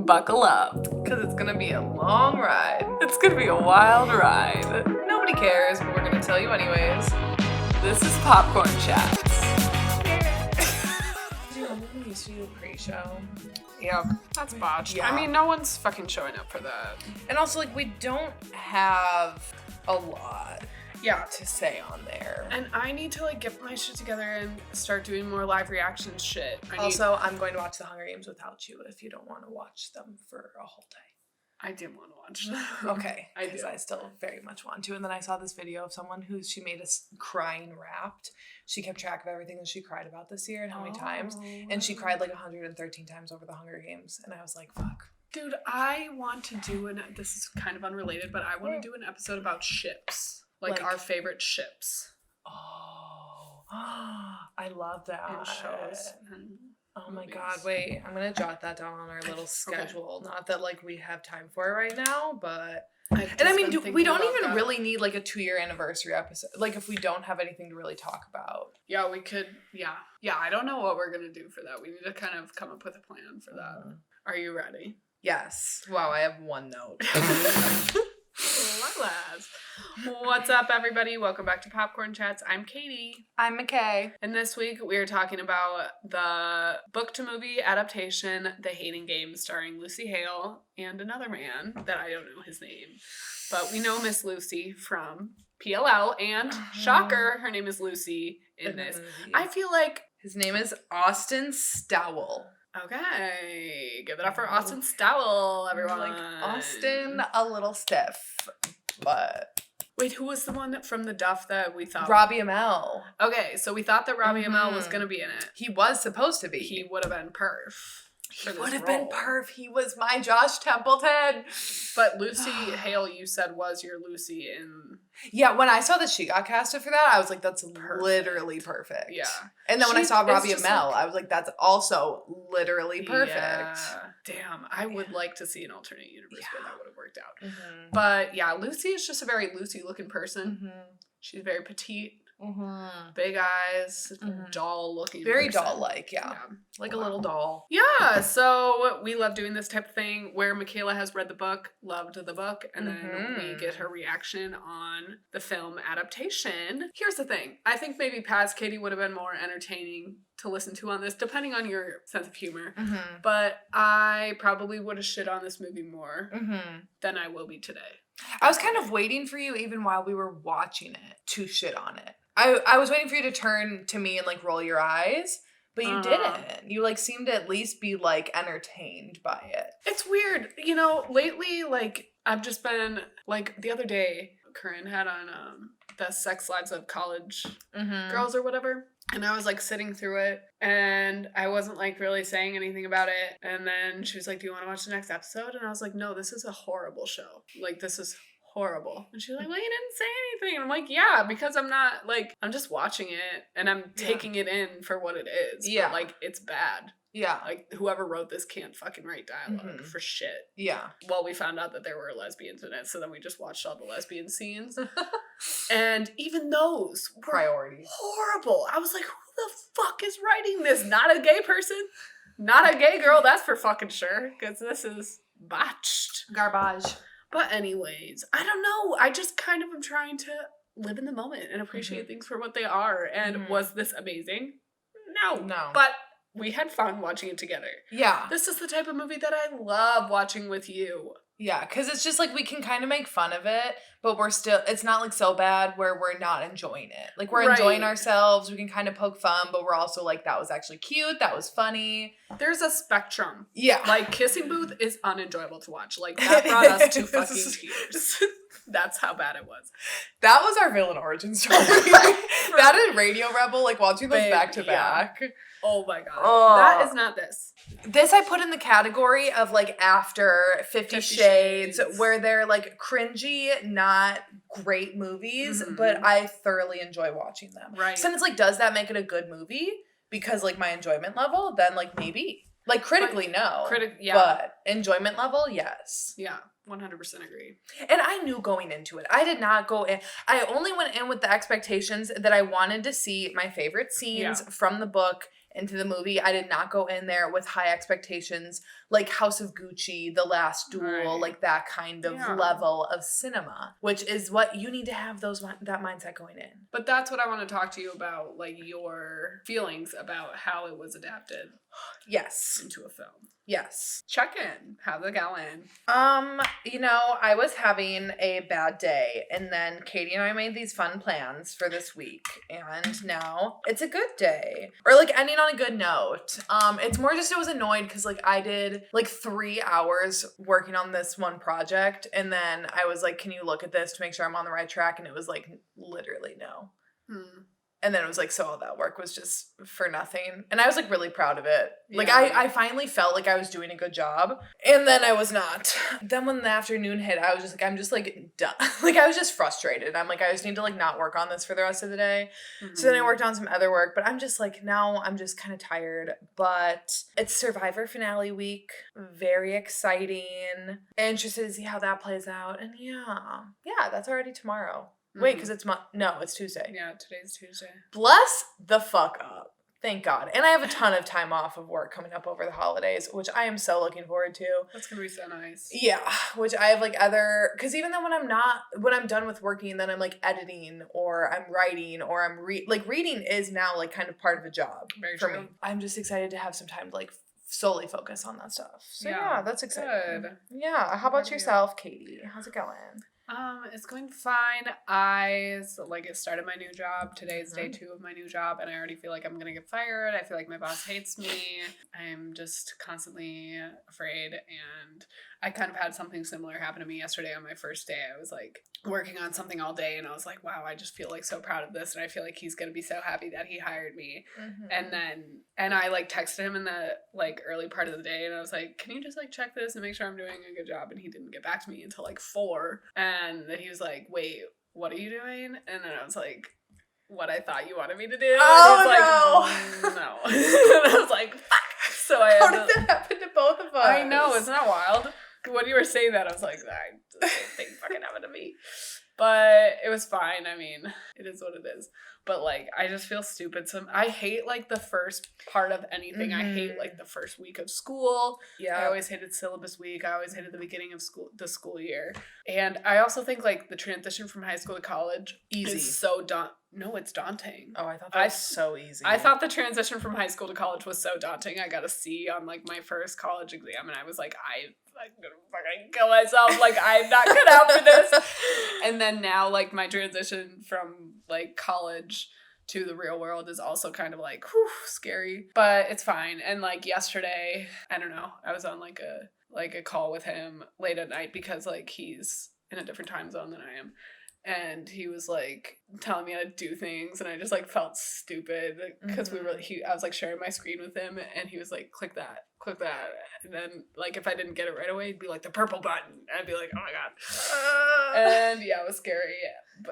buckle up, because it's going to be a long ride. It's going to be a wild ride. Nobody cares, but we're going to tell you anyways. This is Popcorn Chats. We used to do a pre-show. Yeah, that's botched. Yeah. I mean, no one's fucking showing up for that. And also, like, we don't have a lot to say on there. And I need to, like, get my shit together and start doing more live reaction shit. I'm going to watch The Hunger Games without you if you don't want to watch them for a whole day. I did want to watch them. Okay, because I still very much want to. And then I saw this video of someone she made us crying Wrapped. She kept track of everything that she cried about this year and how many times. And she cried like 113 times over The Hunger Games. And I was like, fuck. Dude, I want to do this is kind of unrelated, but I want to do an episode about ships. Like our favorite ships. Oh, I love that. And shows. Oh my God, wait, I'm going to jot that down on our little schedule. Okay. Not that, like, we have time for it right now, but... And I mean, we don't even really need, like, a 2-year anniversary episode. Like, if we don't have anything to really talk about. Yeah, we could, yeah. Yeah, I don't know what we're going to do for that. We need to kind of come up with a plan for that. Are you ready? Yes. Wow, I have one note. What's up, everybody? Welcome back to Popcorn Chats. I'm Katie. I'm McKay. And this week we are talking about the book-to-movie adaptation, The Hating Game, starring Lucy Hale and another man that I don't know his name. But we know Miss Lucy from PLL, and shocker, her name is Lucy in this. I feel like... His name is Austin Stowell. Okay, give it up for Austin Stowell, everyone. Like, Austin, a little stiff, but... Wait, who was the one from the Duff that we thought? Robbie Amell. Okay, so we thought that Robbie Amell was going to be in it. He was supposed to be. He would have been perf. He would have been perf. He was my Josh Templeton. But Lucy Hale, you said, was your Lucy in... Yeah, when I saw that she got casted for that, I was like, that's literally perfect. Yeah. And then when I saw Robbie Amell, I was like, that's also literally perfect. Yeah. Damn, I would like to see an alternate universe where that would have worked out. Mm-hmm. But yeah, Lucy is just a very Lucy-looking person. Mm-hmm. She's very petite. Mm-hmm. Big eyes, doll looking. Very doll-like, yeah. Like a little doll. Yeah, so we love doing this type of thing where Michaela has read the book, loved the book, and then we get her reaction on the film adaptation. Here's the thing. I think maybe Paz Katie would have been more entertaining to listen to on this, depending on your sense of humor. Mm-hmm. But I probably would have shit on this movie more than I will be today. I was kind of waiting for you even while we were watching it to shit on it. I was waiting for you to turn to me and, like, roll your eyes, but you didn't. You, like, seemed to at least be, like, entertained by it. It's weird. You know, lately, like, I've just been, like, the other day, Corinne had on the Sex Lives of College Girls or whatever. And I was, like, sitting through it, and I wasn't, like, really saying anything about it. And then she was like, do you want to watch the next episode? And I was like, no, this is a horrible show. Like, this is horrible. And she was like, well, you didn't say anything. And I'm like, yeah, because I'm not, like, I'm just watching it, and I'm taking it in for what it is. Yeah. But, like, it's bad. Yeah. Like, whoever wrote this can't fucking write dialogue for shit. Yeah. Well, we found out that there were lesbians in it, so then we just watched all the lesbian scenes. And even those were priorities. Horrible. I was like, who the fuck is writing this? Not a gay person. Not a gay girl, that's for fucking sure. Because this is botched. Garbage. But anyways, I don't know. I just kind of am trying to live in the moment and appreciate things for what they are. And was this amazing? No. But we had fun watching it together. Yeah. This is the type of movie that I love watching with you. Yeah, because it's just, like, we can kind of make fun of it, but it's not, like, so bad where we're not enjoying it. Like, we're enjoying ourselves, we can kind of poke fun, but we're also like, that was actually cute, that was funny. There's a spectrum. Yeah. Like, Kissing Booth is unenjoyable to watch. Like, that brought us to fucking tears. That's how bad it was. That was our villain origin story. That and Radio Rebel, like, watching those back to back. Oh my God. That is not this. This I put in the category of, like, after 50 Shades, where they're, like, cringy, not great movies, but I thoroughly enjoy watching them. Right. So it's like, does that make it a good movie? Because, like, my enjoyment level, then, like, maybe. Like, critically, no. But enjoyment level, yes. Yeah. 100% agree. And I knew going into it. I did not go in. I only went in with the expectations that I wanted to see my favorite scenes from the book into the movie. I did not go in there with high expectations, like House of Gucci, The Last Duel, like that kind of level of cinema, which is what you need to have that mindset going in. But that's what I want to talk to you about, like your feelings about how it was adapted. Yes. Into a film. Yes. Check in. How's it going? I was having a bad day, and then Katie and I made these fun plans for this week, and now it's a good day. Or like ending on a good note. It's more just I was annoyed because like I did like 3 hours working on this one project, and then I was like, can you look at this to make sure I'm on the right track? And it was like literally no. And then it was like, so all that work was just for nothing. And I was like really proud of it. Like I finally felt like I was doing a good job. And then I was not. Then when the afternoon hit, I was just like, I'm just like done. Like I was just frustrated. I'm like, I just need to like not work on this for the rest of the day. So then I worked on some other work. But I'm just like, now I'm just kind of tired. But it's Survivor finale week. Very exciting. Interested to see how that plays out. And yeah, that's already tomorrow. Wait, because it's it's Tuesday. Yeah, today's Tuesday. Bless the fuck up. Thank God. And I have a ton of time off of work coming up over the holidays, which I am so looking forward to. That's going to be so nice. Yeah, which I have like because even then when I'm done with working, then I'm like editing or I'm writing or I'm reading is now like kind of part of a job for me. I'm just excited to have some time to like solely focus on that stuff. So yeah that's exciting. Good. Yeah. How about yourself, Katie? How's it going? It's going fine. I started my new job. Today's day 2 of my new job, and I already feel like I'm gonna get fired. I feel like my boss hates me. I'm just constantly afraid, and I kind of had something similar happen to me yesterday on my first day. I was like working on something all day, and I was like, wow, I just feel like so proud of this, and I feel like he's gonna be so happy that he hired me. And I like texted him in the like early part of the day, and I was like, can you just like check this and make sure I'm doing a good job? And he didn't get back to me until like 4. And then he was like, wait, what are you doing? And then I was like, what I thought you wanted me to do. Oh, and he was like, no. And I was like, fuck. So how did that happen to both of us? I know, isn't that wild? When you were saying that, I was like, the same thing fucking happened to me. But it was fine. I mean, it is what it is. But, like, I just feel stupid. I hate, like, the first part of anything. I hate, like, the first week of school. Yeah. I always hated syllabus week. I always hated the beginning of the school year. And I also think, like, the transition from high school to college is so No, it's daunting. Oh, I thought that was so easy. I thought the transition from high school to college was so daunting. I got a C on, like, my first college exam, and I was like, I'm gonna fucking kill myself. Like, I'm not cut out for this. And then now, like, my transition from, like, college to the real world is also kind of, like, scary. But it's fine. And, like, yesterday, I don't know, I was on, like, a call with him late at night because, like, he's in a different time zone than I am. And he was, like, telling me how to do things, and I just, like, felt stupid because I was, like, sharing my screen with him, and he was, like, click that, and then, like, if I didn't get it right away, he'd be, like, the purple button, and I'd be like, oh, my God. And, yeah, it was scary.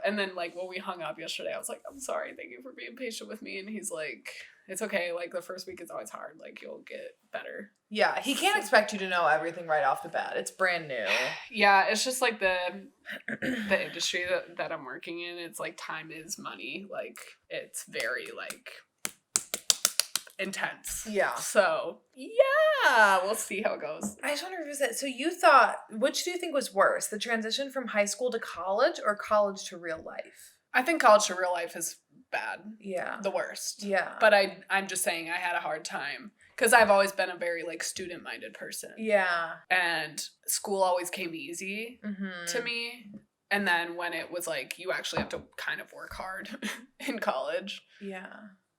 And then, like, when we hung up yesterday, I was like, I'm sorry, thank you for being patient with me, and he's like, it's okay, like, the first week is always hard, like, you'll get better. Yeah, he can't expect you to know everything right off the bat. It's brand new. Yeah, it's just, like, the industry that I'm working in, it's, like, time is money. Like, it's very, like, intense. Yeah. So, yeah, we'll see how it goes. I just want to revisit. So which do you think was worse? The transition from high school to college or college to real life? I think college to real life is bad. Yeah. The worst. Yeah. But I'm just saying I had a hard time. Because I've always been a very, like, student-minded person. Yeah. And school always came easy to me. And then when it was, like, you actually have to kind of work hard in college. Yeah.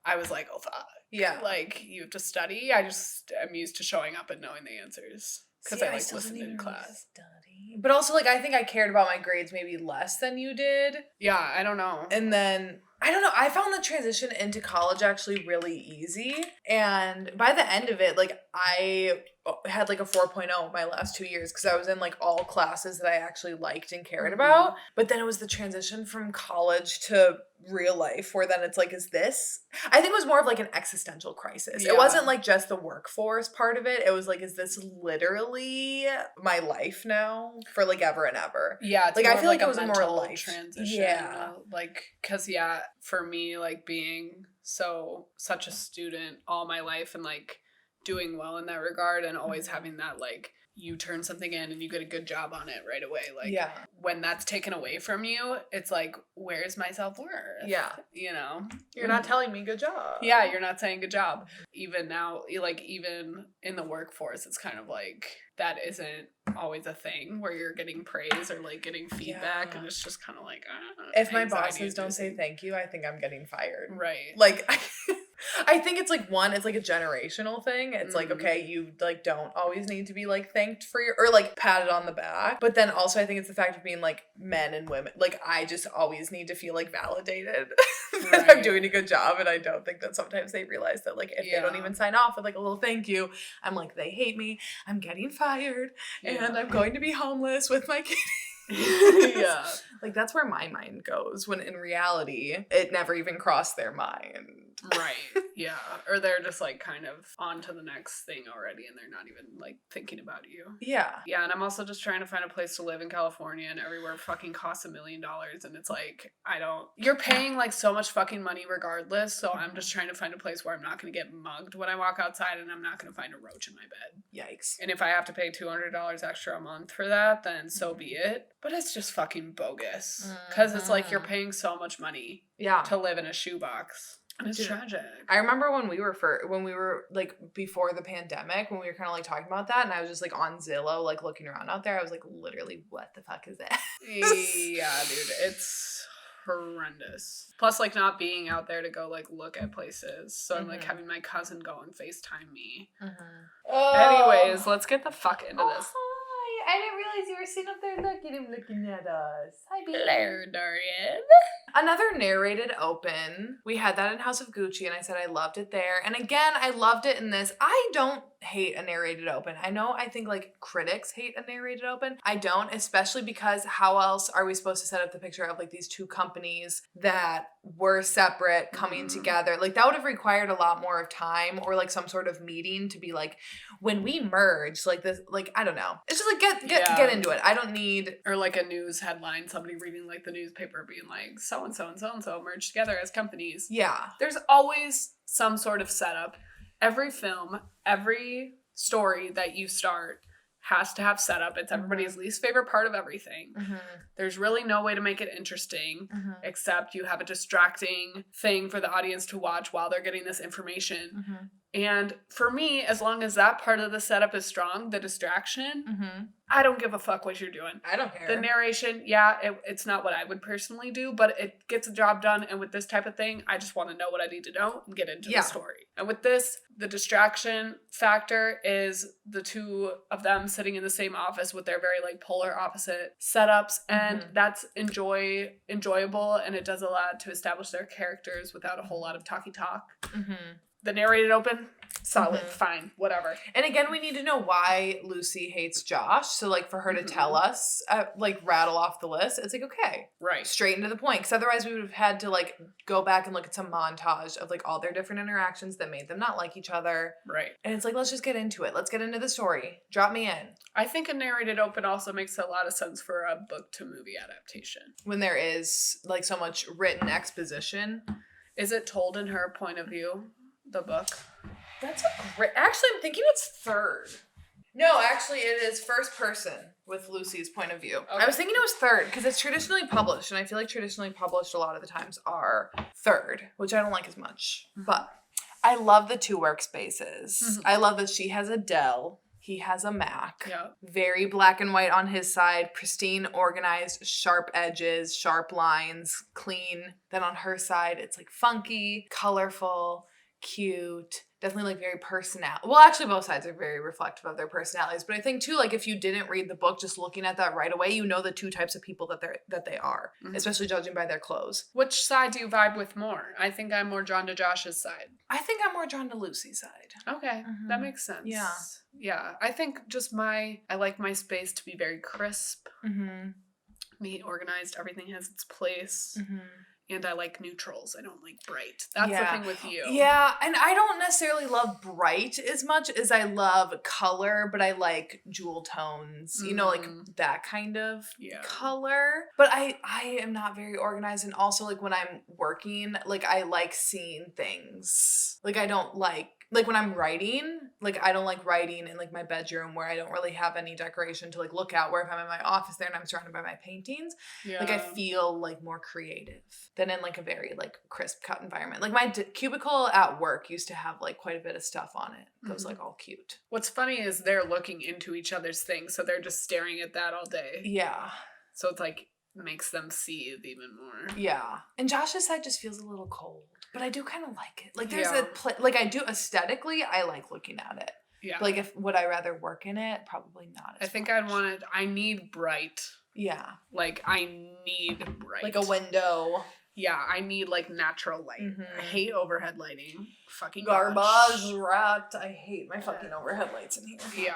I was like, oh, fuck. Yeah. Like, you have to study. I just am used to showing up and knowing the answers. Because I like, listened in class. Study. But also, like, I think I cared about my grades maybe less than you did. Yeah, I don't know. And then... I don't know. I found the transition into college actually really easy. And by the end of it, like, I had, like, a 4.0 my last 2 years because I was in, like, all classes that I actually liked and cared about. But then it was the transition from college to real life where then it's like, is this? I think it was more of, like, an existential crisis. Yeah. It wasn't, like, just the workforce part of it. It was, like, is this literally my life now for, like, ever and ever? Yeah. Like, I feel like it was more a life transition. Yeah. Like, because, yeah, for me, like being such a student all my life and like doing well in that regard and always having that like you turn something in and you get a good job on it right away. Like when that's taken away from you, it's like, where's my self-worth? Yeah. You know? You're not telling me good job. Yeah, you're not saying good job. Even now, like even in the workforce, it's kind of like that isn't always a thing where you're getting praise or like getting feedback and it's just kind of like, if my bosses don't say thank you, I think I'm getting fired. Right. Like I think it's like it's like a generational thing. It's like, okay, you like don't always need to be like thanked for your or like patted on the back. But then also I think it's the fact of being like men and women. Like I just always need to feel like validated that I'm doing a good job. And I don't think that sometimes they realize that like if they don't even sign off with like a little thank you, I'm like, they hate me. I'm getting fired and I'm going to be homeless with my kids. Yeah. Like that's where my mind goes when in reality it never even crossed their mind. Right. Yeah. Or they're just like kind of on to the next thing already and they're not even like thinking about you. Yeah. Yeah. And I'm also just trying to find a place to live in California and everywhere fucking costs $1 million. And it's like, you're paying like so much fucking money regardless. So I'm just trying to find a place where I'm not going to get mugged when I walk outside and I'm not going to find a roach in my bed. Yikes. And if I have to pay $200 extra a month for that, then so be it. But it's just fucking bogus. Because it's like you're paying so much money to live in a shoebox. And it's tragic. I remember when we were like before the pandemic, when we were kind of like talking about that, and I was just like on Zillow, like looking around out there, I was like, literally, what the fuck is that? Yeah, dude, it's horrendous. Plus, like not being out there to go like look at places, so I'm like having my cousin go and FaceTime me. Anyways, let's get the fuck into this. I didn't realize you were sitting up there looking at us. Hi, baby. Hello, Dorian. Another narrated open. We had that in House of Gucci, and I said I loved it there. And again, I loved it in this. I don't hate a narrated open. I think like critics hate a narrated open. I don't, especially because how else are we supposed to set up the picture of like these two companies that were separate coming together? Like that would have required a lot more of time or like some sort of meeting to be like, when we merge, like this, like, I don't know. It's just like get into it. I don't need. Or like a news headline, somebody reading like the newspaper being like, so-and-so and so-and-so merged together as companies. Yeah. There's always some sort of setup. Every film, every story that you start has to have setup. It's everybody's least favorite part of everything. There's really no way to make it interesting except you have a distracting thing for the audience to watch while they're getting this information. And for me, as long as that part of the setup is strong, the distraction, I don't give a fuck what you're doing. I don't care. The narration, it's not what I would personally do, but it gets the job done. And with this type of thing, I just want to know what I need to know and get into the story. And with this, the distraction factor is the two of them sitting in the same office with their very like polar opposite setups. And that's enjoyable. And it does a lot to establish their characters without a whole lot of talky talk. The narrated open, solid, fine, whatever. And again, we need to know why Lucy hates Josh. So, like, for her to tell us, like, rattle off the list, it's like, okay. Right. Straight into the point. Because otherwise we would have had to, like, go back and look at some montage of, like, all their different interactions that made them not like each other. Right. And it's like, let's just get into it. Let's get into the story. Drop me in. I think a narrated open also makes a lot of sense for a book to movie adaptation. When there is, like, so much written exposition. Is it told in her point of view? The book. That's a great. Actually, I'm thinking it's third. No, actually, it is first person with Lucy's point of view. Okay. I was thinking it was third because it's traditionally published, and I feel like traditionally published a lot of the times are third, which I don't like as much. But I love the two workspaces. I love that she has a Dell. He has a Mac. Yeah. Very black and white on his side. Pristine, organized, sharp edges, sharp lines, clean. Then on her side, it's like funky, colorful, cute, definitely like very well, actually both sides are very reflective of their personalities, but I think too, like if you didn't read the book, just looking at that right away, you know the two types of people that they are, especially judging by their clothes. Which side do you vibe with more? I think I'm more drawn to Josh's side. I think I'm more drawn to Lucy's side. Okay, that makes sense. Yeah, I think just I like my space to be very crisp, neat, organized, everything has its place. And I like neutrals. I don't like bright. That's the thing with you. Yeah, and I don't necessarily love bright as much as I love color, but I like jewel tones, you know, like that kind of color. But I am not very organized, and also like when I'm working, like I like seeing things. Like I don't like when I'm writing, like I don't like writing in like my bedroom where I don't really have any decoration to like look out, where if I'm in my office there and I'm surrounded by my paintings, like I feel like more creative than in like a very like crisp cut environment. Like my cubicle at work used to have like quite a bit of stuff on it that was like all cute. What's funny is they're looking into each other's things, so they're just staring at that all day. Yeah. So it's like makes them seethe even more. Yeah. And Josh's side just feels a little cold, but I do kind of like it. Like there's like I do aesthetically, I like looking at it. Yeah. But like if would I rather work in it? Probably not. I think I need bright. Yeah. Like I need bright. Like a window. Yeah, I need like natural light. I hate overhead lighting. Fucking garbage rat. I hate my fucking overhead lights in here. Yeah,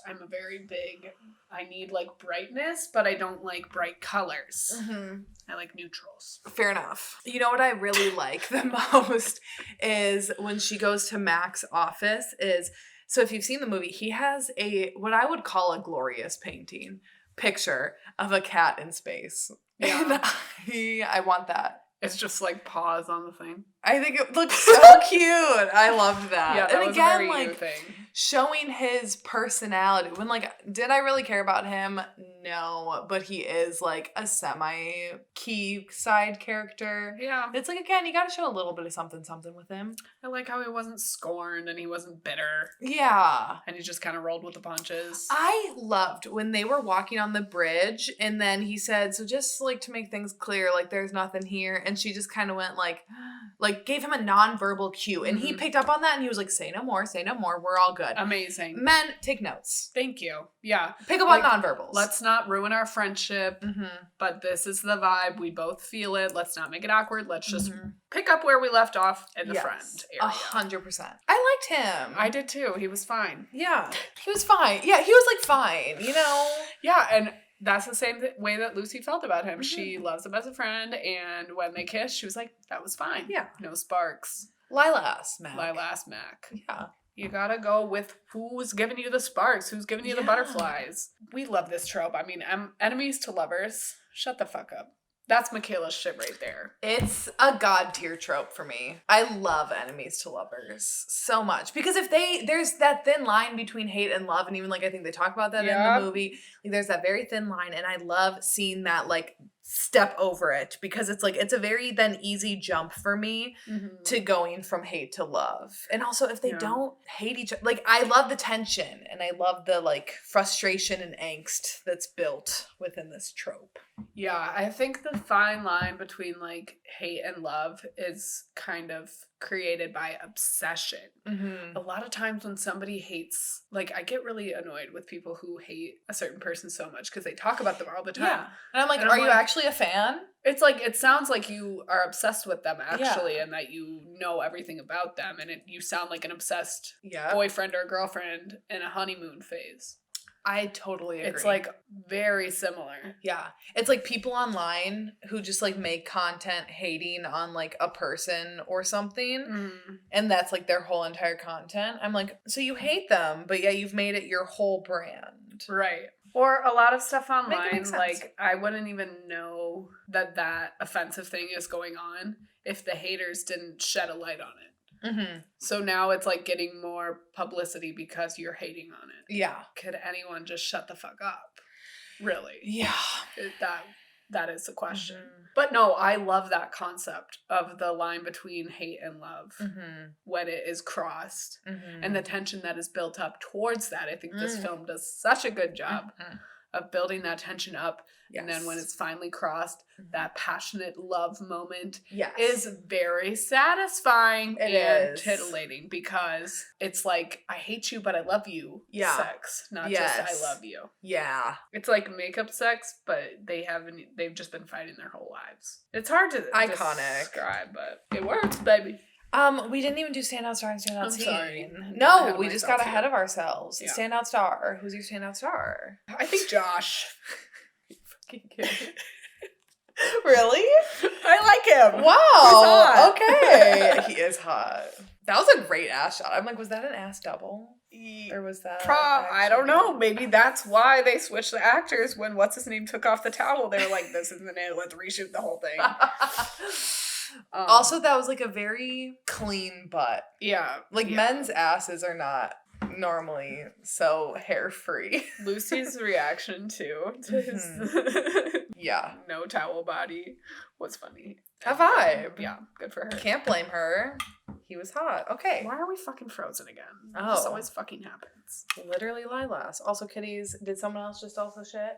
I'm a very big, I need like brightness, but I don't like bright colors. I like neutrals. Fair enough. You know what I really like the most is when she goes to Mac's office so if you've seen the movie, he has what I would call a glorious picture of a cat in space. Yeah. And I want that. It's just like paws on the thing. I think it looks so cute. I loved that. Yeah, that and was again, a very like you thing. Showing his personality. When like, did I really care about him? No, but he is like a semi-key side character. Yeah. It's like, again, you got to show a little bit of something with him. I like how he wasn't scorned and he wasn't bitter. Yeah. And he just kind of rolled with the punches. I loved when they were walking on the bridge and then he said, so just like to make things clear, like there's nothing here. And she just kind of went like gave him a nonverbal cue. And he picked up on that and he was like, say no more, we're all good. Amazing. Men, take notes. Thank you. Yeah. Pick up on nonverbals. Let's not ruin our friendship, but this is the vibe. We both feel it. Let's not make it awkward. Let's just pick up where we left off in the friend area. 100%. I liked him. I did too. He was fine. Yeah. He was fine. Yeah, he was like fine, you know? Yeah, and that's the same way that Lucy felt about him. She loves him as a friend, and when they kissed, she was like, that was fine. Yeah. No sparks. Lila Mac. Yeah. You gotta go with who's giving you the sparks, who's giving you the butterflies. We love this trope. I mean, enemies to lovers. Shut the fuck up. That's Michaela's shit right there. It's a god tier trope for me. I love enemies to lovers so much. Because there's that thin line between hate and love, and even like I think they talk about that in the movie. Like there's that very thin line, and I love seeing that like step over it because it's like it's a very then easy jump for me to going from hate to love. And also if they don't hate each other, like I love the tension and I love the like frustration and angst that's built within this trope. Yeah, I think the fine line between like hate and love is kind of created by obsession. A lot of times when somebody hates, like I get really annoyed with people who hate a certain person so much because they talk about them all the time. Yeah. And I'm like, are you actually a fan? It's like, it sounds like you are obsessed with them actually and that you know everything about them and you sound like an obsessed boyfriend or girlfriend in a honeymoon phase. I totally agree. It's like very similar. Yeah. It's like people online who just like make content hating on like a person or something. And that's like their whole entire content. I'm like, so you hate them, but yeah, you've made it your whole brand. Right. Or a lot of stuff online, like I wouldn't even know that offensive thing is going on if the haters didn't shed a light on it. So now it's like getting more publicity because you're hating on it. Yeah. Could anyone just shut the fuck up? Really? Yeah. That is the question. But no, I love that concept of the line between hate and love when it is crossed and the tension that is built up towards that. I think this film does such a good job of building that tension up. Yes. And then when it's finally crossed, that passionate love moment is very satisfying and titillating because it's like, I hate you, but I love you sex, not just I love you. Yeah. It's like makeup sex, but they've just been fighting their whole lives. It's hard to describe, but it works, baby. We didn't even do standout star and standout scene. Sorry. No, we just got ahead of ourselves. Yeah. Standout star. Who's your standout star? I think Josh. You fucking kidding. Really? I like him. Wow. Okay. He is hot. That was a great ass shot. I'm like, was that an ass double? Or was that I don't know. Maybe that's why they switched the actors when what's-his-name took off the towel. They were like, this isn't it. Let's reshoot the whole thing. Also, that was like a very clean butt. Yeah. Like men's asses are not normally so hair free. Lucy's reaction to his no towel body was funny. A vibe. Yeah, good for her. Can't blame her. He was hot. Okay. Why are we fucking frozen again? Oh. This always fucking happens. Literally Lilas. Also, kitties, did someone else just also shit?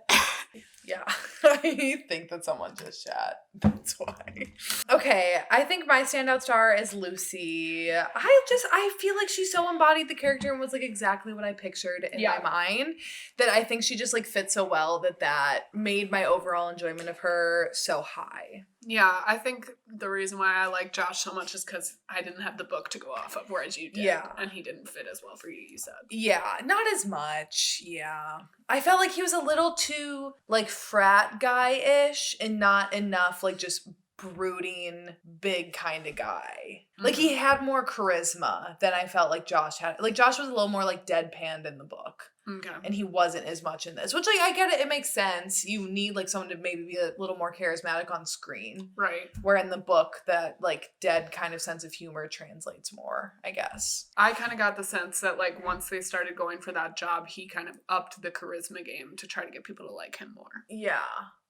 Yeah. I think that someone just shat. That's why. Okay, I think my standout star is Lucy. I feel like she so embodied the character and was like exactly what I pictured in my mind, that I think she just like fit so well that made my overall enjoyment of her so high. Yeah, I think the reason why I like Josh so much is because I didn't have the book to go off of, whereas you did. Yeah. And he didn't fit as well for you said. Yeah, not as much. Yeah. I felt like he was a little too, like, frat guy-ish and not enough, like, just brooding, big kind of guy. Mm-hmm. Like, he had more charisma than I felt like Josh had. Like, Josh was a little more, like, deadpanned in the book. Okay. And he wasn't as much in this, which, like, I get it. It makes sense. You need, like, someone to maybe be a little more charismatic on screen. Right. Where in the book, that, like, dead kind of sense of humor translates more, I guess. I kind of got the sense that, like, once they started going for that job, he kind of upped the charisma game to try to get people to like him more. Yeah.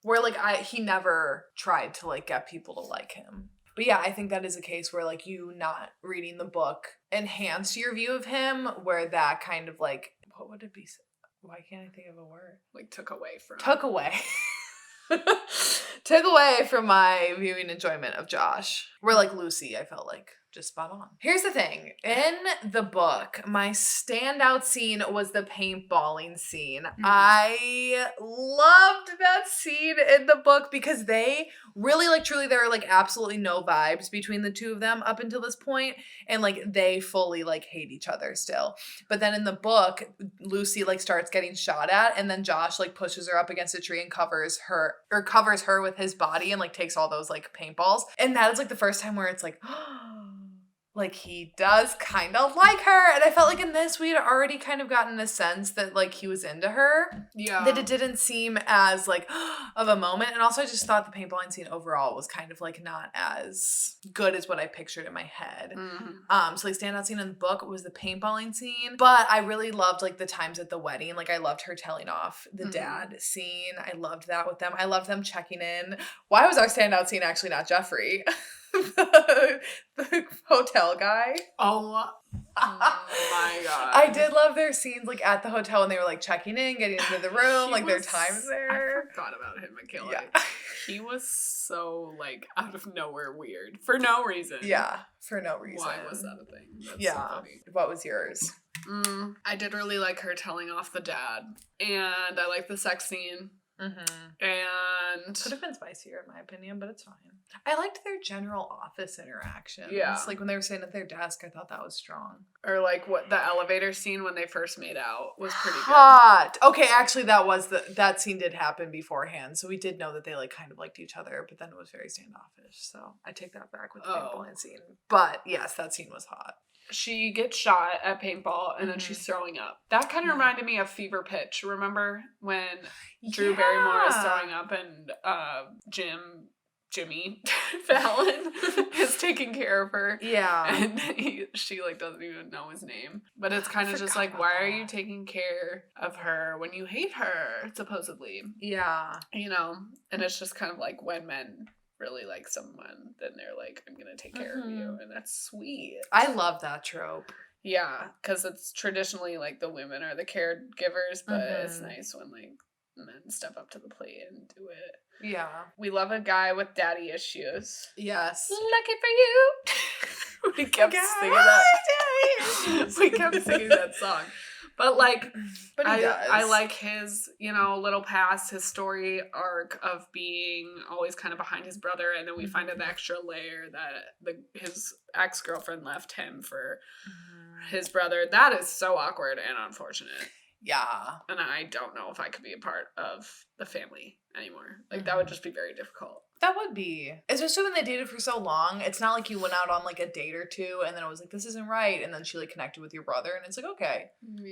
Where, like, he never tried to, like, get people to like him. But yeah, I think that is a case where, like, you not reading the book enhanced your view of him, where that kind of, like, what would it be? Why can't I think of a word? Like, took away from. Took away. Took away from my viewing enjoyment of Josh. Where, like, Lucy, I felt like just spot on. Here's the thing. In the book, my standout scene was the paintballing scene. Mm-hmm. I loved that scene in the book because they really, like, truly, there are, like, absolutely no vibes between the two of them up until this point, and, like, they fully, like, hate each other still. But then in the book, Lucy, like, starts getting shot at, and then Josh, like, pushes her up against a tree and covers her with his body and, like, takes all those, like, paintballs. And that is, like, the first time where it's like, like, he does kind of like her. And I felt like in this, we had already kind of gotten the sense that, like, he was into her. Yeah. That it didn't seem as, like, of a moment. And also, I just thought the paintballing scene overall was kind of, like, not as good as what I pictured in my head. Mm-hmm. So, like, standout scene in the book was the paintballing scene. But I really loved, like, the times at the wedding. Like, I loved her telling off the dad scene. I loved that with them. I loved them checking in. Why was our standout scene actually not Jeffrey? the hotel guy. Oh my god. I did love their scenes, like, at the hotel when they were, like, checking in, getting into the room, like, their times there. I forgot about him, Michaela. Yeah. He was so, like, out of nowhere weird. For no reason. Yeah, for no reason. Why was that a thing? That's so funny. What was yours? I did really like her telling off the dad. And I like the sex scene. Mm-hmm. And could have been spicier in my opinion, but it's fine. I liked their general office interactions. Yeah. Like when they were sitting at their desk, I thought that was strong. Or like what the elevator scene when they first made out was pretty hot. Good. Okay, actually that scene did happen beforehand. So we did know that they like kind of liked each other, but then it was very standoffish. So I take that back with the paintball scene. But yes, that scene was hot. She gets shot at paintball and then she's throwing up. That kind of reminded me of Fever Pitch. Remember when Drew Barrymore is throwing up and Jimmy Fallon is taking care of her. Yeah. And she like doesn't even know his name. But it's kind of just like, why are you taking care of her when you hate her, supposedly? Yeah. You know? And it's just kind of like when men really like someone, then they're like, I'm gonna take care of you. And that's sweet. I love that trope. Yeah, because it's traditionally like the women are the caregivers, but it's nice when like men step up to the plate and do it. Yeah. We love a guy with daddy issues. Yes. Lucky for you. We kept singing that. We kept singing that song. But like, I like his, you know, little past, his story arc of being always kind of behind his brother, and then we find out the extra layer that his ex-girlfriend left him for his brother. That is so awkward and unfortunate. Yeah. And I don't know if I could be a part of the family anymore. Like, that would just be very difficult. That would be. Especially when they dated for so long. It's not like you went out on like a date or two and then it was like, this isn't right. And then she like connected with your brother and it's like, okay.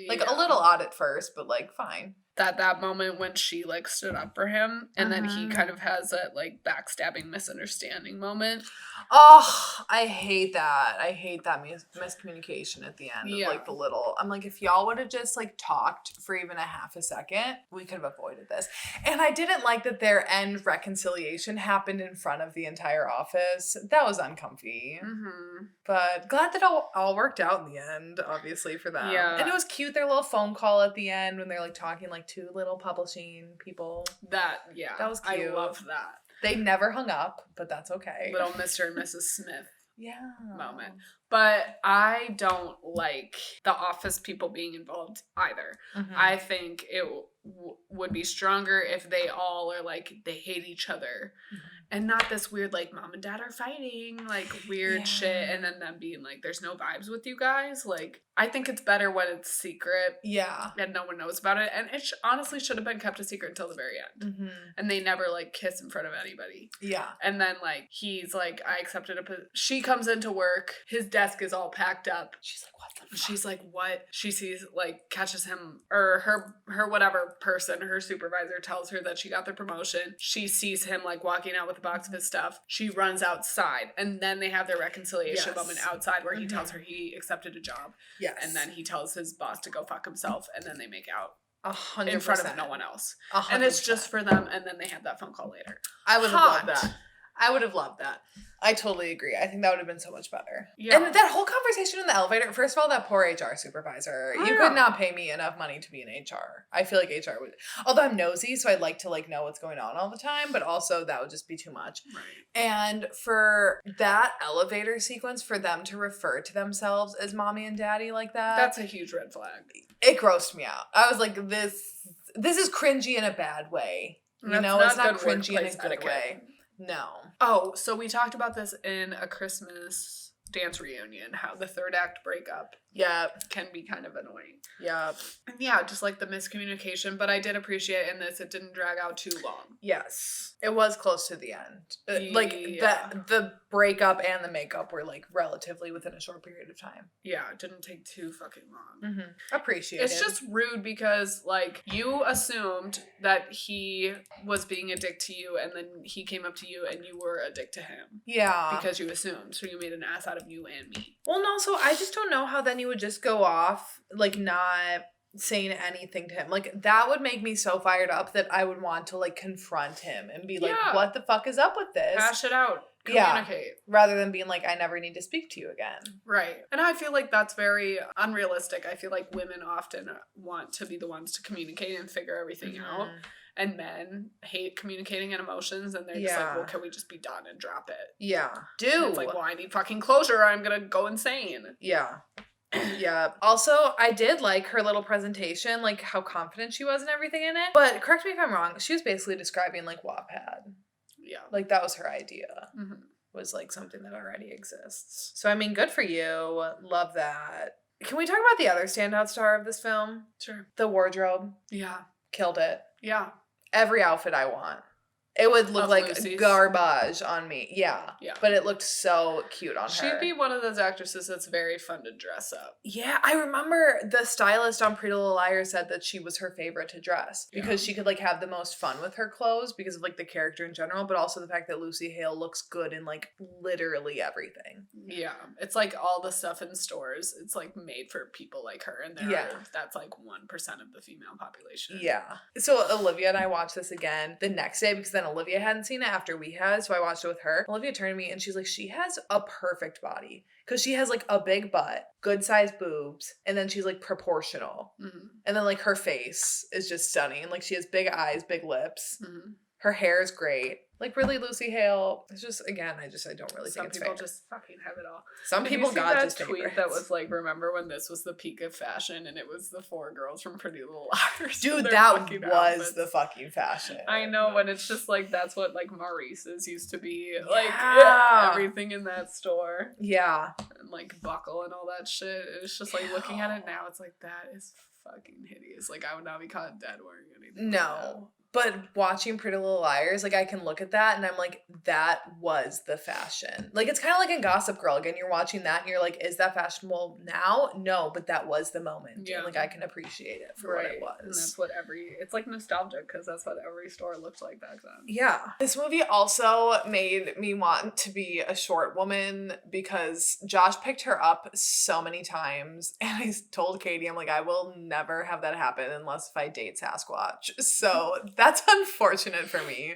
Like a little odd at first, but like fine. That moment when she like stood up for him and then he kind of has that like backstabbing misunderstanding moment. Oh, I hate that. I hate that miscommunication at the end of like the little. I'm like, if y'all would have just like talked for even a half a second, we could have avoided this. And I didn't like that their end reconciliation happened in front of the entire office. That was uncomfy. But glad that all worked out in the end, obviously, for them. Yeah. And it was cute, their little phone call at the end when they're like talking like two little publishing people. That was cute. I love that. They never hung up, but that's okay. Little Mr. and Mrs. Smith moment. But I don't like the office people being involved either. I think it would be stronger if they all are like, they hate each other. And not this weird, like, mom and dad are fighting, like, weird shit. And then them being like, there's no vibes with you guys. Like, I think it's better when it's secret. Yeah. And no one knows about it. And it honestly should have been kept a secret until the very end. And they never, like, kiss in front of anybody. Yeah. And then, like, he's like, I accepted she comes into work. His desk is all packed up. She's like, what the fuck? She's like, what? She sees, like, catches him, or her whatever person, her supervisor tells her that she got the promotion. She sees him, like, walking out with a box of his stuff. She runs outside. And then they have their reconciliation moment outside where he tells her he accepted a job. Yes. And then he tells his boss to go fuck himself. And then they make out 100%. In front of no one else. 100%. And it's just for them. And then they have that phone call later. I would have loved that. I would have loved that. I totally agree. I think that would have been so much better. Yeah. And that whole conversation in the elevator, first of all, that poor HR supervisor. You could not pay me enough money to be in HR. I feel like HR would, although I'm nosy, so I'd like to like know what's going on all the time, but also that would just be too much. Right. And for that elevator sequence, for them to refer to themselves as mommy and daddy like that. That's a huge red flag. It grossed me out. I was like, this is cringy in a bad way. You know, it's not cringy in a good way. No. Oh, so we talked about this in a Christmas dance reunion, how the third act breakup can be kind of annoying. And yeah, just like the miscommunication, but I did appreciate in this, it didn't drag out too long. Yes. It was close to the end. Like the breakup and the makeup were like relatively within a short period of time. Yeah, it didn't take too fucking long. Appreciate it. It's just rude because like you assumed that he was being a dick to you and then he came up to you and you were a dick to him. Yeah. Because you assumed. So you made an ass out of you and me. Well, and also I just don't know how then you would just go off like not saying anything to him. Like that would make me so fired up that I would want to like confront him and be like, what the fuck is up with this? Hash it out. Communicate. Rather than being like, I never need to speak to you again. Right. And I feel like that's very unrealistic. I feel like women often want to be the ones to communicate and figure everything out. And men hate communicating in emotions and they're just like, well, can we just be done and drop it? Yeah. Dude. It's like, well, I need fucking closure or I'm gonna go insane. Yeah. Yeah. Also, I did like her little presentation, like how confident she was and everything in it. But correct me if I'm wrong, she was basically describing like Wattpad. Yeah. Like that was her idea. Was like something that already exists. So I mean, good for you. Love that. Can we talk about the other standout star of this film? Sure. The wardrobe. Yeah. Killed it. Yeah. Every outfit I want. It would look like Lucy's garbage on me. Yeah. But it looked so cute on her. She'd be one of those actresses that's very fun to dress up. Yeah. I remember the stylist on Pretty Little Liars said that she was her favorite to dress because she could like have the most fun with her clothes because of like the character in general, but also the fact that Lucy Hale looks good in like literally everything. Yeah. It's like all the stuff in stores. It's like made for people like her. And that's like 1% of the female population. Yeah. So Olivia and I watched this again the next day because then Olivia hadn't seen it after we had, so I watched it with her. Olivia turned to me and she's like, she has a perfect body because she has like a big butt, good sized boobs, and then she's like proportional. And then like her face is just stunning. Like she has big eyes, big lips. Her hair is great. Like really Lucy Hale. It's just, again, I don't really think it's fair. Some people just fucking have it all. Some people got just tweet favorites. That was like, remember when this was the peak of fashion and it was the 4 girls from Pretty Little Liars. Dude, that was the fucking fashion. I know, when it's just like, that's what like Maurice's used to be. Like everything in that store. Yeah. And like buckle and all that shit. It's just like looking at it now, it's like, that is fucking hideous. Like I would not be caught dead wearing anything. No. But watching Pretty Little Liars, like, I can look at that and I'm like, that was the fashion. Like, it's kind of like in Gossip Girl. Again, you're watching that and you're like, is that fashionable now? No, but that was the moment. Yeah. And, like, I can appreciate it for what it was. And that's what it's like nostalgic because that's what every store looked like back then. Yeah. This movie also made me want to be a short woman because Josh picked her up so many times. And I told Katie, I'm like, I will never have that happen unless if I date Sasquatch. So that's unfortunate for me.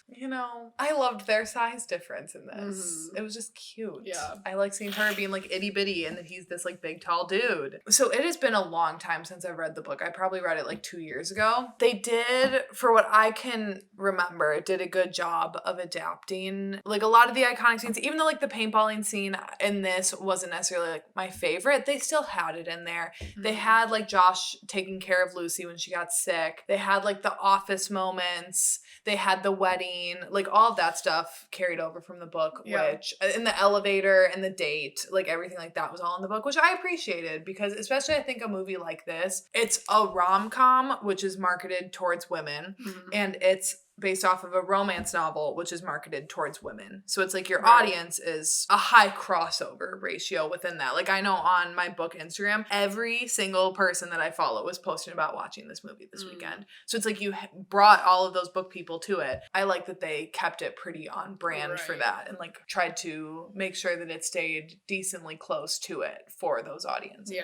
You know, I loved their size difference in this. It was just cute. Yeah. I like seeing her being like itty bitty and that he's this like big tall dude. So it has been a long time since I've read the book. I probably read it like 2 years ago. They did, for what I can remember, it did a good job of adapting like a lot of the iconic scenes, even though like the paintballing scene in this wasn't necessarily like my favorite, they still had it in there. They had like Josh taking care of Lucy when she got sick. They had like the office moments. They had the wedding. Like all of that stuff carried over from the book, which in the elevator and the date, like everything like that was all in the book, which I appreciated because especially I think a movie like this, it's a rom-com, which is marketed towards women, and it's based off of a romance novel, which is marketed towards women. So it's like your audience is a high crossover ratio within that. Like I know on my book Instagram, every single person that I follow was posting about watching this movie this weekend. So it's like you brought all of those book people to it. I like that they kept it pretty on brand for that and like tried to make sure that it stayed decently close to it for those audiences.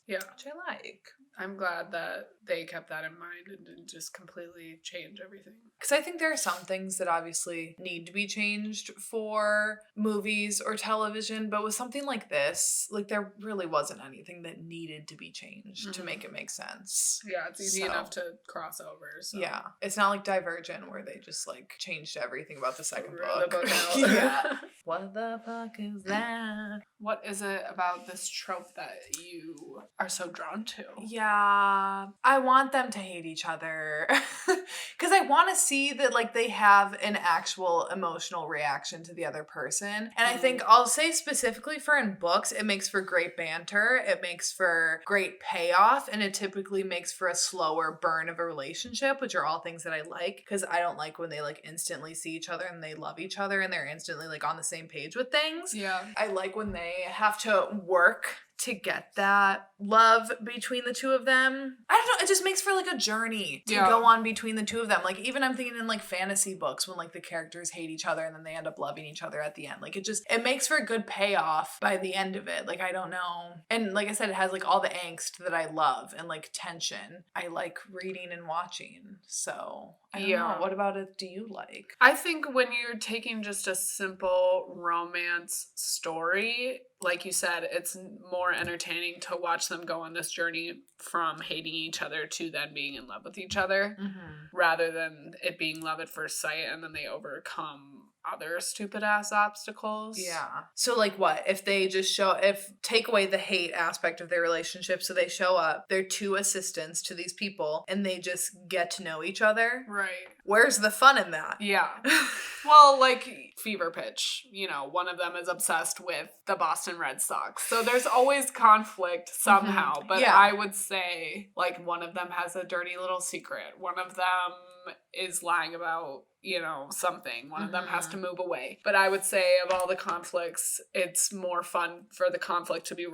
Yeah. Which I like. I'm glad that they kept that in mind and didn't just completely change everything. Because I think there are some things that obviously need to be changed for movies or television, but with something like this, like there really wasn't anything that needed to be changed to make it make sense. Yeah, it's easy enough to cross over. So. Yeah. It's not like Divergent where they just like changed everything about the second book. The book out. Yeah. What the fuck is that? What is it about this trope that you are so drawn to? Yeah, I want them to hate each other because I want to see that like they have an actual emotional reaction to the other person. And I think I'll say specifically for in books, it makes for great banter. It makes for great payoff. And it typically makes for a slower burn of a relationship, which are all things that I like because I don't like when they like instantly see each other and they love each other and they're instantly like on the same page with things. Yeah. I like when they have to work to get that love between the two of them. I don't know, it just makes for like a journey to go on between the two of them. Like even I'm thinking in like fantasy books when like the characters hate each other and then they end up loving each other at the end. Like it makes for a good payoff by the end of it. Like I don't know. And like I said, it has like all the angst that I love and like tension. I like reading and watching. So I don't know. What about it do you like? I think when you're taking just a simple romance story, like you said, it's more entertaining to watch them go on this journey from hating each other to then being in love with each other, rather than it being love at first sight and then they overcome other stupid ass obstacles. Yeah. So like what? If they just take away the hate aspect of their relationship, so they show up, they're two assistants to these people and they just get to know each other. Right. Where's the fun in that? Yeah. Well, like Fever Pitch, you know, one of them is obsessed with the Boston Red Sox. So there's always conflict somehow. But I would say like one of them has a dirty little secret. One of them is lying about, you know, something. One of them has to move away. But I would say of all the conflicts, it's more fun for the conflict to be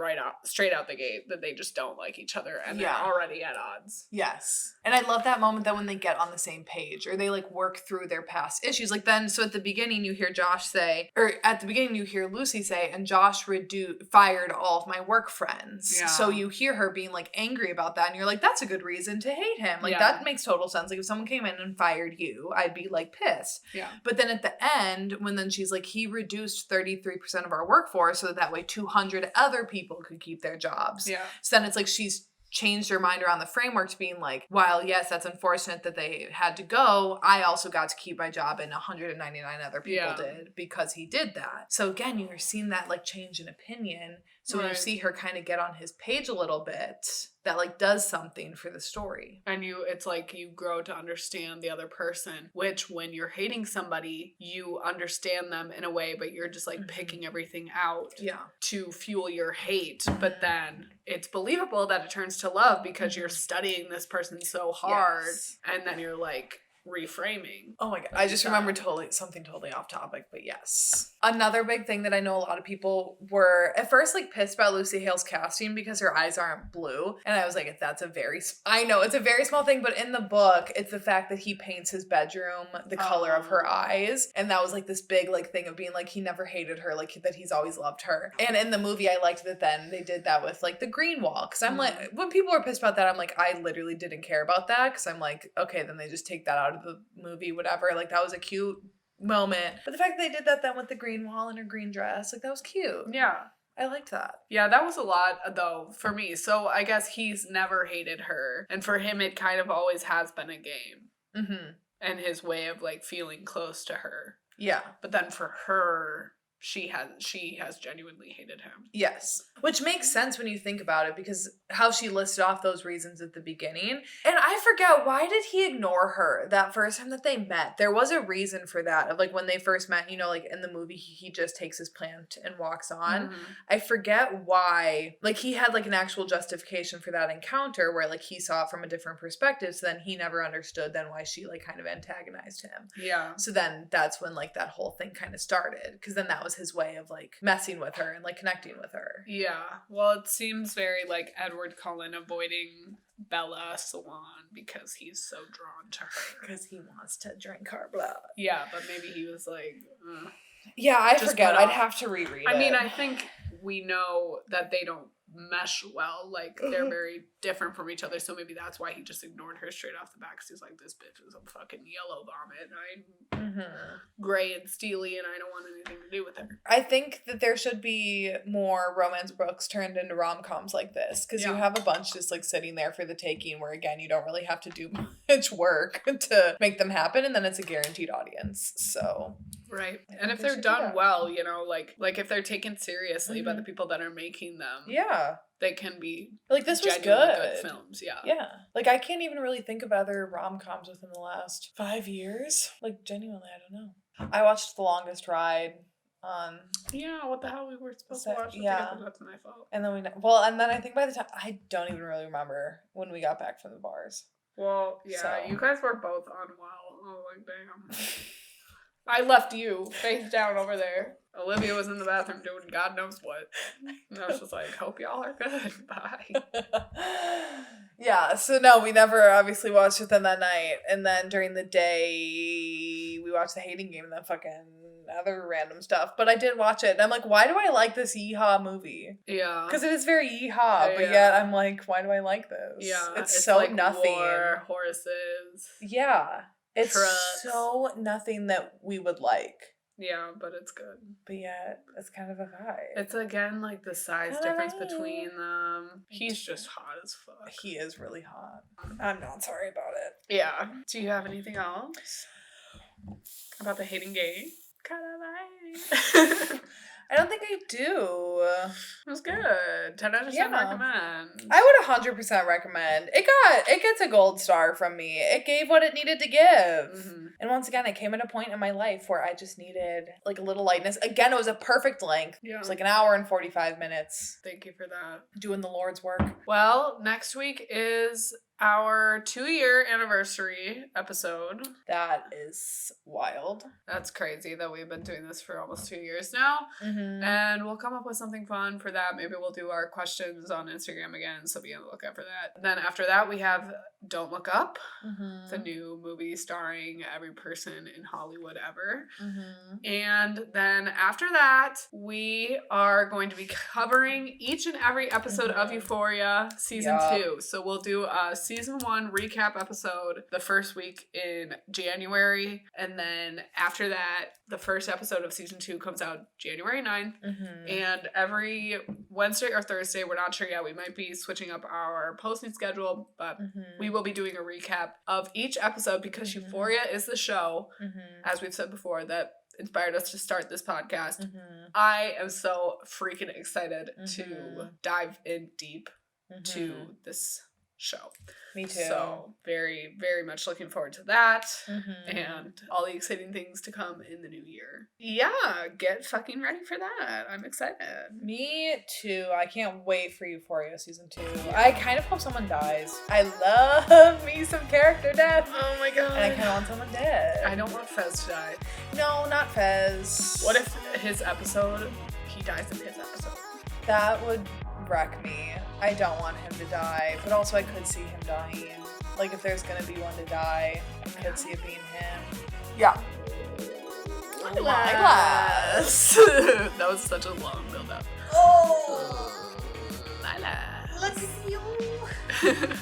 straight out the gate that they just don't like each other and they're already at odds. Yes. And I love that moment that when they get on the same page or they like work through their past issues. Like then, so at the beginning you hear Lucy say, and Josh fired all of my work friends. Yeah. So you hear her being like angry about that and you're like, that's a good reason to hate him. Like that makes total sense. Like if someone came in and fired you, I'd be like pissed. Yeah. But then at the end, when then she's like, he reduced 33% of our workforce so that way 200 other people could keep their jobs. Yeah. So then it's like she's changed her mind around the framework to being like, while yes, that's unfortunate that they had to go, I also got to keep my job and 199 other people did because he did that. So again, you're seeing that like change in opinion. So when you see her kind of get on his page a little bit, that like does something for the story. And it's like you grow to understand the other person, which when you're hating somebody, you understand them in a way, but you're just like picking everything out to fuel your hate. But then it's believable that it turns to love because you're studying this person so hard. Yes. And then you're like, reframing. Oh my God. I just remembered something totally off topic, but yes. Another big thing that I know a lot of people were at first like pissed about Lucy Hale's casting because her eyes aren't blue. And I was like, I know it's a very small thing, but in the book, it's the fact that he paints his bedroom the color of her eyes. And that was like this big like thing of being like, he never hated her, like that he's always loved her. And in the movie, I liked that then they did that with like the green wall. Cause I'm like, when people were pissed about that, I'm like, I literally didn't care about that. Cause I'm like, okay, then they just take that out of the movie, whatever. Like that was a cute moment. But the fact that they did that then with the green wall and her green dress, like that was cute. Yeah. I liked that. Yeah, that was a lot, though, for me. So I guess he's never hated her. And for him, it kind of always has been a game. Mm-hmm. And his way of, like, feeling close to her. Yeah. But then for her, she has genuinely hated him. Yes. Which makes sense when you think about it, because how she listed off those reasons at the beginning. And I forget, why did he ignore her that first time that they met? There was a reason for that, of like when they first met, you know, like in the movie, he just takes his plant and walks on. Mm-hmm. I forget why, like he had like an actual justification for that encounter where like he saw it from a different perspective. So then he never understood then why she like kind of antagonized him. Yeah. So then that's when like that whole thing kind of started, because then that was his way of like messing with her and like connecting with her. Yeah. Well, it seems very like Edward Cullen avoiding Bella Swan because he's so drawn to her. Because he wants to drink her blood. Yeah, but maybe he was like... Yeah, I forget. I'd have to reread it. I mean, I think we know that they don't mesh well. Like, they're very different from each other, so maybe that's why he just ignored her straight off the bat, because he's like, this bitch is a fucking yellow vomit, and I'm gray and steely, and I don't want anything to do with her. I think that there should be more romance books turned into rom-coms like this, because you have a bunch just like sitting there for the taking, where again, you don't really have to do much work to make them happen, and then it's a guaranteed audience. So right. And if they're done well, you know, like if they're taken seriously by the people that are making them, they can be like, this was good films. Yeah, like I can't even really think of other rom-coms within the last 5 years. Like, genuinely, I don't know. I watched The Longest Ride on... Yeah, what the hell, we were supposed to watch? That's my fault. And then I think by the time, I don't even really remember when we got back from the bars. Well, yeah, you guys were both unwell. Oh, like, damn. I left you face down over there. Olivia was in the bathroom doing God knows what. And I was just like, hope y'all are good. Bye. Yeah, so no, we never obviously watched it then that night. And then during the day, we watched The Hating Game and then fucking other random stuff. But I did watch it. And I'm like, why do I like this yeehaw movie? Yeah. Because it is very yeehaw, but yet I'm like, why do I like this? Yeah. It's so like nothing. War, horses. Yeah. It's trucks. So nothing that we would like. Yeah, but it's good. But yeah, it's kind of a vibe. It's again like the size difference between them. He's just hot as fuck. He is really hot. I'm not sorry about it. Yeah. Do you have anything else about The Hating Game? I don't think I do. It was good. 10 out of 10 recommend. I would 100% recommend. It gets a gold star from me. It gave what it needed to give. Mm-hmm. And once again, I came at a point in my life where I just needed like a little lightness. Again, it was a perfect length. Yeah. It was like an hour and 45 minutes. Thank you for that. Doing the Lord's work. Well, next week is our 2-year anniversary episode. That is wild. That's crazy that we've been doing this for almost 2 years now. Mm-hmm. And we'll come up with something fun for that. Maybe we'll do our questions on Instagram again, so be on the lookout for that. And then after that, we have Don't Look Up, the new movie starring every person in Hollywood ever. Mm-hmm. And then after that, we are going to be covering each and every episode of Euphoria season 2. So we'll do a season 1 recap episode the first week in January, and then after that the first episode of season 2 comes out January 9th. And every Wednesday or Thursday, we're not sure yet, we might be switching up our posting schedule, but we will be doing a recap of each episode, because Euphoria is the show, as we've said before, that inspired us to start this podcast. I am so freaking excited to dive in deep to this show. Me too. So very, very much looking forward to that and all the exciting things to come in the new year. Yeah, get fucking ready for that. I'm excited. Me too. I can't wait for Euphoria season 2. I kind of hope someone dies. I love me some character death. Oh my god. And I kind of want someone dead. I don't want Fez to die. No, not Fez. What if he dies in his episode? That would wreck me. I don't want him to die, but also I could see him dying. Like, if there's gonna be one to die, I could see it being him. Yeah. My glass. That was such a long build up. Oh! My glass. Look at you.